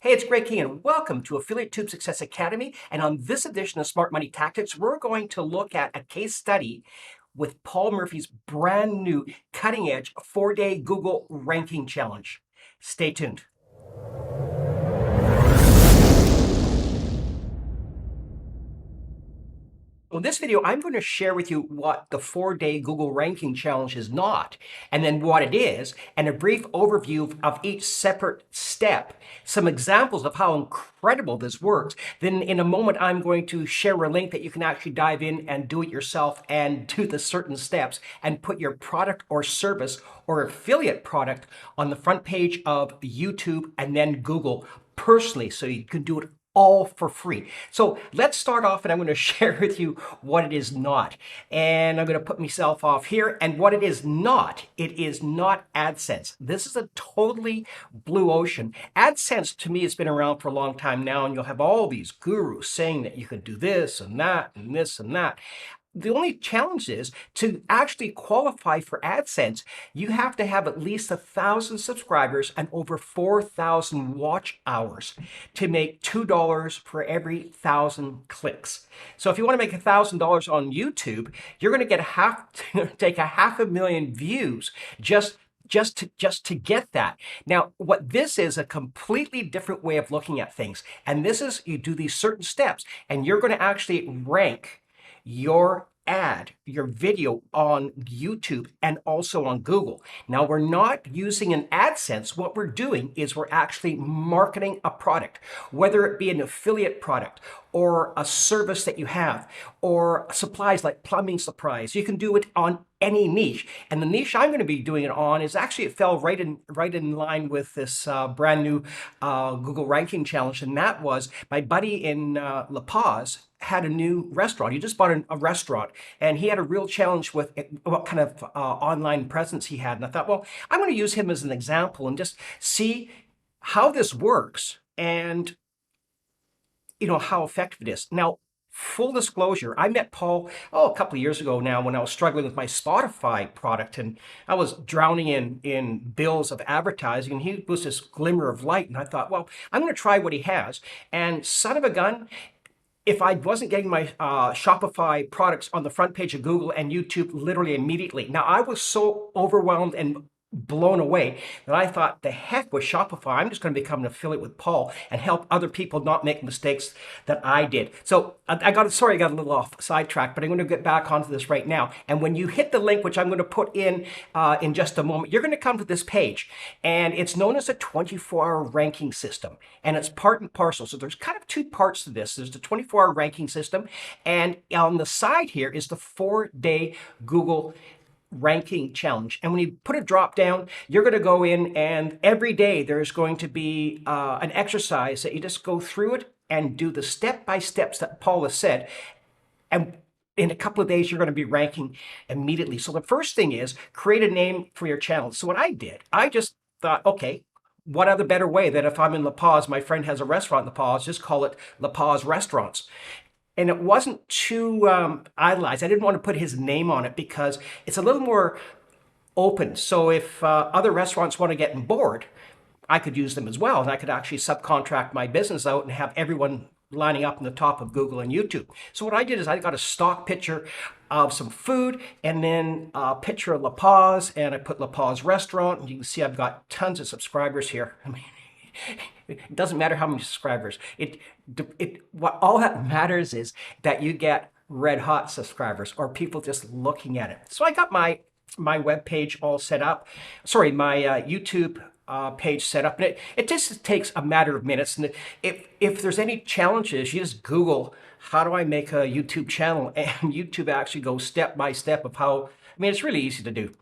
Hey, it's Greg King, and welcome to Affiliate Tube Success Academy. And on this edition of Smart Money Tactics, we're going to look at a case study with Paul Murphy's brand new cutting edge 4-day Google ranking challenge. Stay tuned. In this video, I'm going to share with you what the 4-day Google ranking challenge is not, and then what it is, and a brief overview of each separate step, some examples of how incredible this works. Then in a moment, I'm going to share a link that you can actually dive in and do it yourself and do the certain steps and put your product or service or affiliate product on the front page of YouTube and then Google personally, so you can do it all for free. So let's start off, and I'm going to share with you what it is not. And I'm going to put myself off here. And what it is not AdSense. This is a totally blue ocean. AdSense to me has been around for a long time now, and you'll have all these gurus saying that you can do this and that and this and that. The only challenge is to actually qualify for AdSense, you have to have at least 1,000 subscribers and over 4,000 watch hours to make $2 for every 1,000 clicks. So if you want to make $1,000 on YouTube, you're going to take 500,000 views just to get that. Now, what this is a completely different way of looking at things. And this is, you do these certain steps and you're going to actually rank your ad, your video on YouTube and also on Google. Now, we're not using an AdSense. What we're doing is we're actually marketing a product, whether it be an affiliate product or a service that you have or supplies like plumbing supplies. You can do it on any niche. And the niche I'm going to be doing it on is actually, it fell right in line with this brand new Google ranking challenge. And that was my buddy in La Paz had a new restaurant. He just bought a restaurant, and he had a real challenge with what kind of online presence he had. And I thought, well, I'm going to use him as an example and just see how this works and how effective it is. Now, full disclosure, I met Paul, a couple of years ago now when I was struggling with my Spotify product, and I was drowning in bills of advertising, and he was this glimmer of light. And I thought, well, I'm going to try what he has. And son of a gun, if I wasn't getting my Shopify products on the front page of Google and YouTube literally immediately. Now, I was so overwhelmed and blown away that I thought, the heck with Shopify, I'm just going to become an affiliate with Paul and help other people not make mistakes that I did. So I got a little off sidetracked, but I'm going to get back onto this right now. And when you hit the link, which I'm going to put in just a moment, you're going to come to this page, and it's known as a 24-hour ranking system, and it's part and parcel. So there's kind of two parts to this. There's the 24-hour ranking system, and on the side here is the 4-day Google ranking challenge. And when you put a drop down, you're going to go in, and every day there's going to be an exercise that you just go through it and do the step-by-steps that Paul has said. And in a couple of days, you're going to be ranking immediately. So the first thing is create a name for your channel. So what I did, I just thought, okay, what other better way that if I'm in La Paz, my friend has a restaurant in La Paz, just call it La Paz Restaurants. And it wasn't too idolized. I didn't want to put his name on it because it's a little more open. So if other restaurants want to get on board, I could use them as well. And I could actually subcontract my business out and have everyone lining up in the top of Google and YouTube. So what I did is I got a stock picture of some food and then a picture of La Paz, and I put La Paz Restaurant. And you can see I've got tons of subscribers here. I mean, it doesn't matter how many subscribers. What all that matters is that you get red hot subscribers or people just looking at it. So I got my web page all set up. Sorry, my YouTube page set up, and it just takes a matter of minutes. And if there's any challenges, you just Google, how do I make a YouTube channel? And YouTube actually goes step by step of how. I mean, it's really easy to do.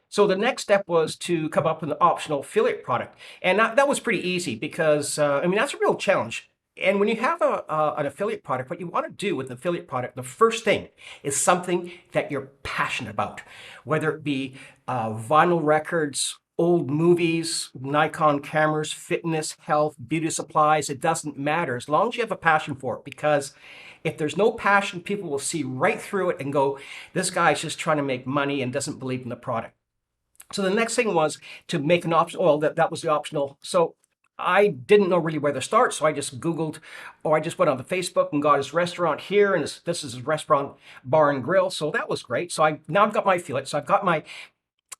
So the next step was to come up with an optional affiliate product. And that was pretty easy because, that's a real challenge. And when you have an affiliate product, what you want to do with an affiliate product, the first thing is something that you're passionate about, whether it be vinyl records, old movies, Nikon cameras, fitness, health, beauty supplies. It doesn't matter as long as you have a passion for it, because if there's no passion, people will see right through it and go, this guy's just trying to make money and doesn't believe in the product. So the next thing was to make an option. Well, that was the optional. So I didn't know really where to start, so I just Googled, or I just went on to Facebook and got his restaurant here, and this is his restaurant, bar and grill. So that was great. So now I've got my affiliate. So I've got my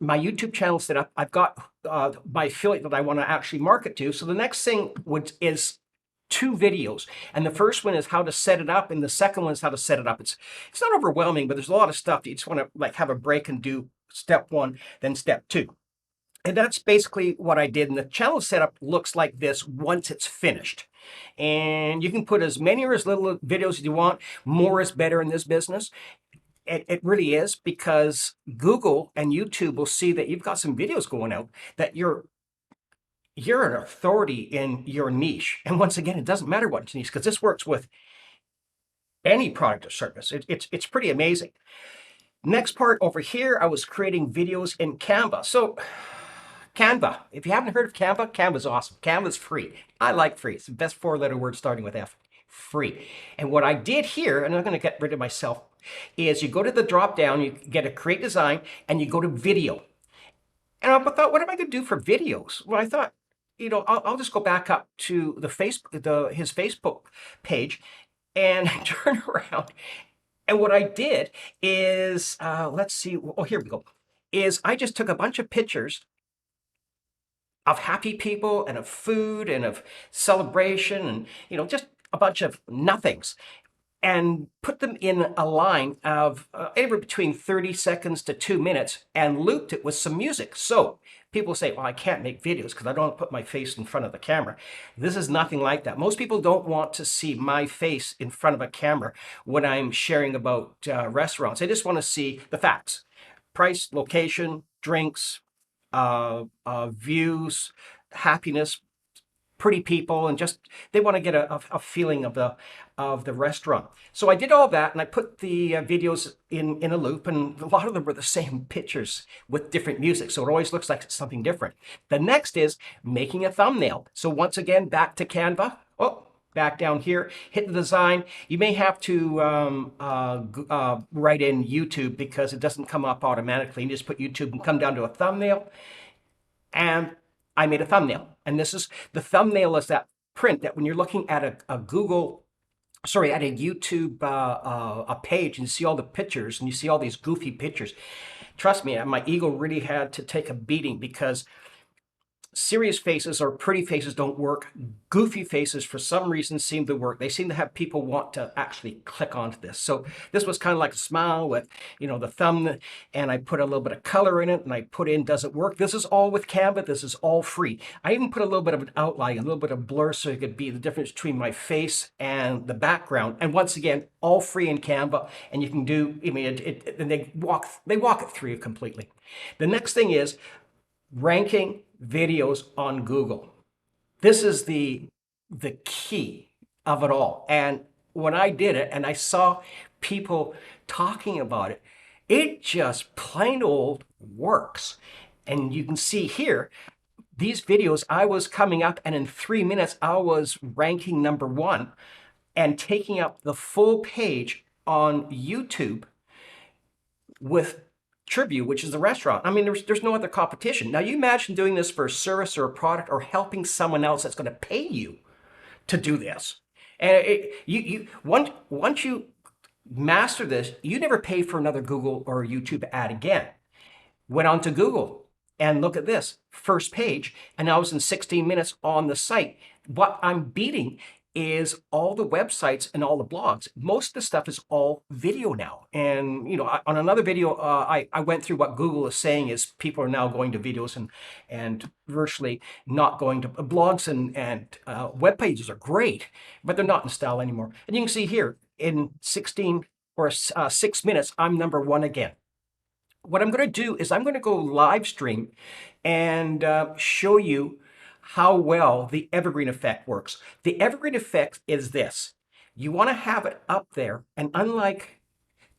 YouTube channel set up. I've got my affiliate that I want to actually market to. So the next thing is two videos, and the first one is how to set it up, and the second one is how to set it up. It's not overwhelming, but there's a lot of stuff. You just want to like have a break and do step one, then step two. And that's basically what I did. And the channel setup looks like this once it's finished. And you can put as many or as little videos as you want. More is better in this business. It really is, because Google and YouTube will see that you've got some videos going out, that you're an authority in your niche. And once again, it doesn't matter what niche, because this works with any product or service. It's pretty amazing. Next part over here, I was creating videos in Canva. So Canva, if you haven't heard of Canva, Canva's awesome. Canva's free. I like free. It's the best four-letter word starting with F. Free. And what I did here, and I'm going to get rid of myself, is you go to the drop down, you get a create design, and you go to video. And I thought, what am I going to do for videos? Well, I thought, I'll just go back up to his Facebook page and turn around. And what I did is, let's see. Oh, here we go. Is I just took a bunch of pictures of happy people and of food and of celebration and, just a bunch of nothings, and put them in a line of anywhere between 30 seconds to 2 minutes, and looped it with some music. So people say, well, I can't make videos because I don't want to put my face in front of the camera. This is nothing like that. Most people don't want to see my face in front of a camera when I'm sharing about restaurants. They just want to see the facts: price, location, drinks, views, happiness, pretty people, and just they want to get a feeling of the restaurant. So I did all that, and I put the videos in a loop, and a lot of them were the same pictures with different music, so it always looks like it's something different. The next is making a thumbnail. So once again, back to Canva. Oh, back down here, hit the design. You may have to write in YouTube because it doesn't come up automatically. You just put YouTube and come down to a thumbnail, and I made a thumbnail. And this is the thumbnail, is that print that when you're looking at at a YouTube a page, and you see all the pictures and you see all these goofy pictures. Trust me, my ego really had to take a beating, because serious faces or pretty faces don't work. Goofy faces, for some reason, seem to work. They seem to have people want to actually click onto this. So this was kind of like a smile with, the thumb, and I put a little bit of color in it, and I put in does it work. This is all with Canva. This is all free. I even put a little bit of an outline, a little bit of blur, so it could be the difference between my face and the background. And once again, all free in Canva. And you can do, and they walk it through you completely. The next thing is ranking videos on Google. This is the key of it all. And when I did it and I saw people talking about it, it just plain old works. And you can see here, these videos, I was coming up, and in 3 minutes, I was ranking #1 and taking up the full page on YouTube with Tribute, which is the restaurant. I mean, there's no other competition. Now, you imagine doing this for a service or a product, or helping someone else that's going to pay you to do this. And once you master this, you never pay for another Google or YouTube ad again. Went on to Google, and look at this first page, and I was in 16 minutes on the site. What I'm beating is all the websites and all the blogs. Most of the stuff is all video now. And, on another video, I went through what Google is saying is people are now going to videos and virtually not going to blogs, and web pages are great, but they're not in style anymore. And you can see here in 16 or 6 minutes, I'm #1 again. What I'm going to do is I'm going to go live stream and show you how well the Evergreen effect works. The Evergreen effect is this: you want to have it up there, and unlike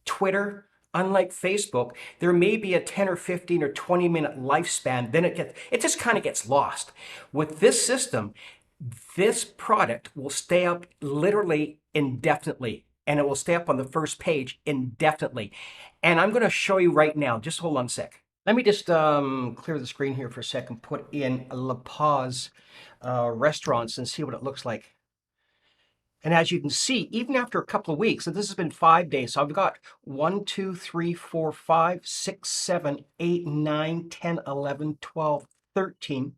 Twitter, unlike Facebook, there may be a 10 or 15 or 20-minute lifespan. Then it just kind of gets lost. With this system, this product will stay up literally indefinitely, and it will stay up on the first page indefinitely. And I'm going to show you right now. Just hold on a sec. Let me just clear the screen here for a second, put in La Paz restaurants and see what it looks like. And as you can see, even after a couple of weeks, and this has been 5 days, so I've got 1, 2, 3, 4, 5, 6, 7, 8, 9, 10, 11, 12, 13,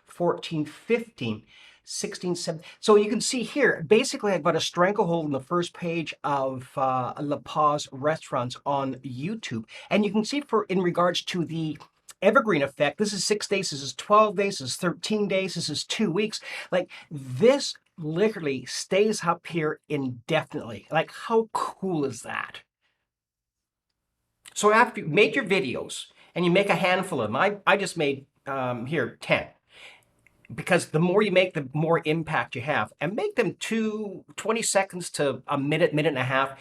14, 15, 16, 17. So you can see here, basically I've got a stranglehold in the first page of La Paz restaurants on YouTube. And you can see for in regards to the Evergreen effect, this is 6 days, this is 12 days, this is 13 days, this is 2 weeks. Like this literally stays up here indefinitely. Like how cool is that? So after you made your videos and you make a handful of them, I just made here 10, because the more you make, the more impact you have, and make them 20 seconds to a minute, minute and a half,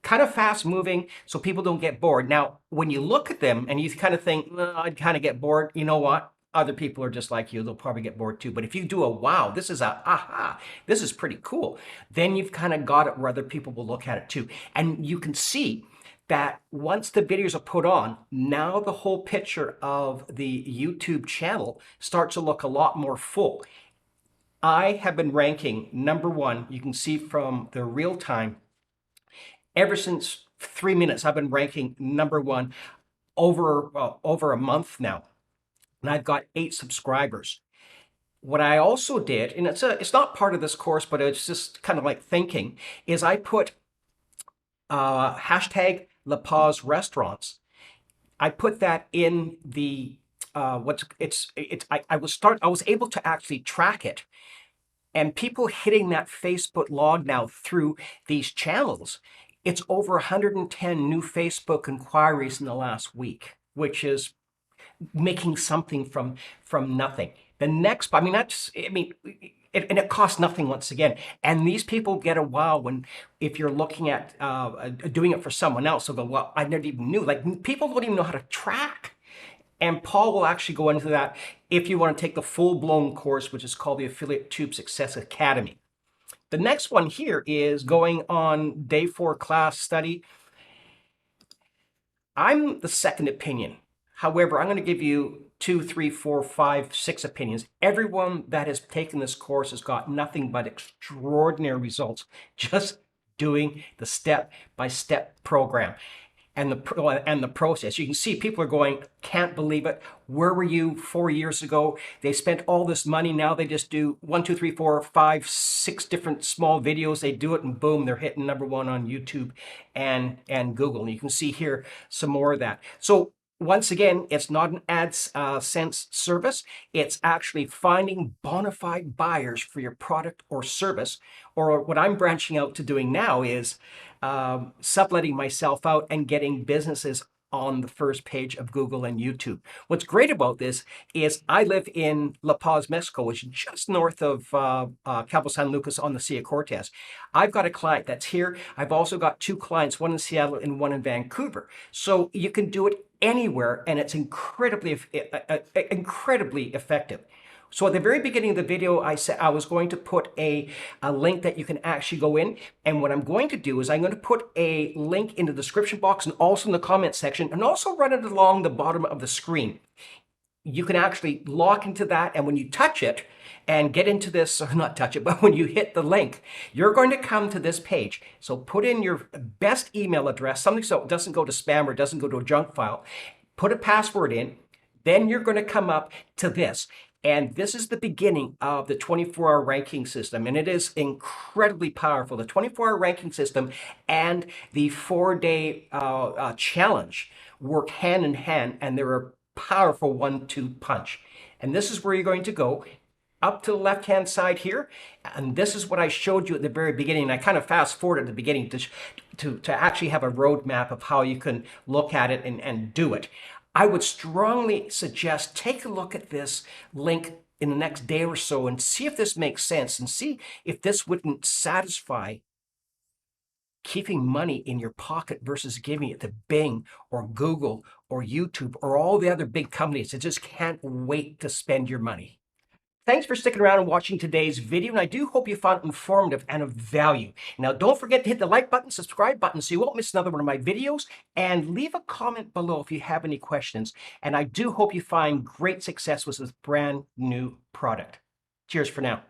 kind of fast moving so people don't get bored. Now, when you look at them and you kind of think, I'd kind of get bored, you know what? Other people are just like you. They'll probably get bored too. But if you do a wow, this is a aha, this is pretty cool, then you've kind of got it where other people will look at it too. And you can see that once the videos are put on, now the whole picture of the YouTube channel starts to look a lot more full. I have been ranking #1. You can see from the real time, ever since 3 minutes, I've been ranking #1 over a month now. And I've got 8 subscribers. What I also did, and it's not part of this course, but it's just kind of like thinking, is I put hashtag La Paz restaurants. I put that in the I was able to actually track it, and people hitting that Facebook log now through these channels. It's over 110 new Facebook inquiries in the last week, which is making something from nothing. The next, I mean, and it costs nothing once again. And these people get a wow when, if you're looking at doing it for someone else, they'll go, well, I never even knew. Like people don't even know how to track. And Paul will actually go into that if you want to take the full-blown course, which is called the Affiliate Tube Success Academy. The next one here is going on day 4 class study. I'm the second opinion. However, I'm going to give you 2, 3, 4, 5, 6 opinions. Everyone that has taken this course has got nothing but extraordinary results just doing the step-by-step program and the process. You can see people are going, can't believe it. Where were you 4 years ago? They spent all this money. Now they just do 1, 2, 3, 4, 5, 6 different small videos. They do it and boom, they're hitting #1 on YouTube and Google. And you can see here some more of that. So once again, it's not an AdSense service. It's actually finding bona fide buyers for your product or service. Or what I'm branching out to doing now is subletting myself out and getting businesses on the first page of Google and YouTube. What's great about this is I live in La Paz, Mexico, which is just north of Cabo San Lucas on the Sea of Cortez. I've got a client that's here. I've also got 2 clients, one in Seattle and one in Vancouver. So you can do it anywhere, and it's incredibly effective. So at the very beginning of the video, I said I was going to put a link that you can actually go in. And what I'm going to do is I'm going to put a link in the description box and also in the comment section, and also run it along the bottom of the screen. You can actually log into that, and when you touch it and get into this, or not touch it, but when you hit the link, you're going to come to this page. So put in your best email address, something so it doesn't go to spam or doesn't go to a junk file. Put a password in, then you're going to come up to this. And this is the beginning of the 24-hour ranking system, and it is incredibly powerful. The 24-hour ranking system and the 4-day challenge work hand in hand, and they're a powerful 1-2 punch. And this is where you're going to go up to the left-hand side here, and this is what I showed you at the very beginning. And I kind of fast-forwarded at the beginning to actually have a roadmap of how you can look at it and do it. I would strongly suggest take a look at this link in the next day or so and see if this makes sense, and see if this wouldn't satisfy keeping money in your pocket versus giving it to Bing or Google or YouTube or all the other big companies that just can't wait to spend your money. Thanks for sticking around and watching today's video, and I do hope you found it informative and of value. Now, don't forget to hit the like button, subscribe button, so you won't miss another one of my videos, and leave a comment below if you have any questions. And I do hope you find great success with this brand new product. Cheers for now.